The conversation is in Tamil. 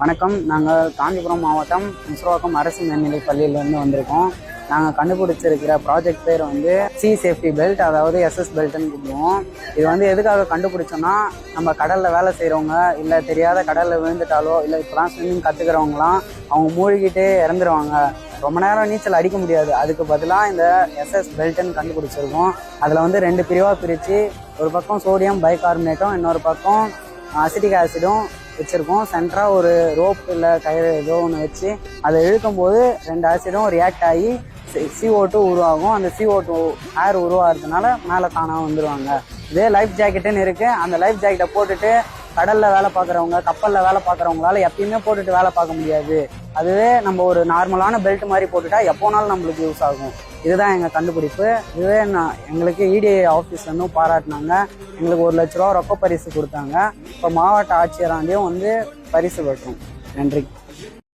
வணக்கம். நாங்கள் காஞ்சிபுரம் மாவட்டம் முசுரவாக்கம் அரசு மேல்நிலைப் பள்ளியிலேருந்து வந்திருக்கோம். நாங்கள் கண்டுபிடிச்சிருக்கிற ப்ராஜெக்ட் பேர் வந்து சி சேஃப்டி பெல்ட், அதாவது எஸ்எஸ் பெல்ட்னு கூப்பிடுவோம். இது வந்து எதுக்காக கண்டுபிடிச்சோன்னா, நம்ம கடலில் வேலை செய்கிறவங்க இல்லை தெரியாத கடலில் விழுந்துட்டாலோ இல்லை இப்போலாம் ஸ்விம்மிங் கற்றுக்கிறவங்களாம் அவங்க மூழ்கிட்டே இறந்துருவாங்க. ரொம்ப நேரம் நீச்சல் அடிக்க முடியாது. அதுக்கு பதிலாக இந்த எஸ்எஸ் பெல்ட்னு கண்டுபிடிச்சிருக்கோம். அதில் வந்து 2 பிரிவாக பிரித்து, ஒரு பக்கம் சோடியம் பைகார்பனேட்டும் இன்னொரு பக்கம் அசிட்டிக் ஆசிடும் வச்சுருக்கோம். சென்டராக ஒரு ரோப் இல்லை கயிறு ஏதோ ஒன்று வச்சு அதை இழுக்கும் போது 2 ஆசிடும் ரியாக்ட் ஆகி CO2 உருவாகும். அந்த CO2 ஏர் உருவாகிறதுனால மேலே தானாக வந்துடுவாங்க. இதே லைஃப் ஜாக்கெட்டுன்னு இருக்குது. அந்த லைஃப் ஜாக்கெட்டை போட்டுட்டு கடலில் வேலை பார்க்குறவங்க, கப்பலில் வேலை பார்க்குறவங்களால எப்பயுமே போட்டுட்டு வேலை பார்க்க முடியாது. அதுவே நம்ம ஒரு நார்மலான பெல்ட் மாதிரி போட்டுட்டா எப்போனாலும் நம்மளுக்கு யூஸ் ஆகும். இதுதான் எங்கள் கண்டுபிடிப்பு. இதுவே எங்களுக்கு EDA ஆஃபீஸ்லேருந்தும் பாராட்டினாங்க. எங்களுக்கு 1 லட்ச ரூபா ரொக்க பரிசு கொடுத்தாங்க. இப்போ மாவட்ட ஆட்சியராண்டியும் வந்து பரிசு பெற்றோம். நன்றி.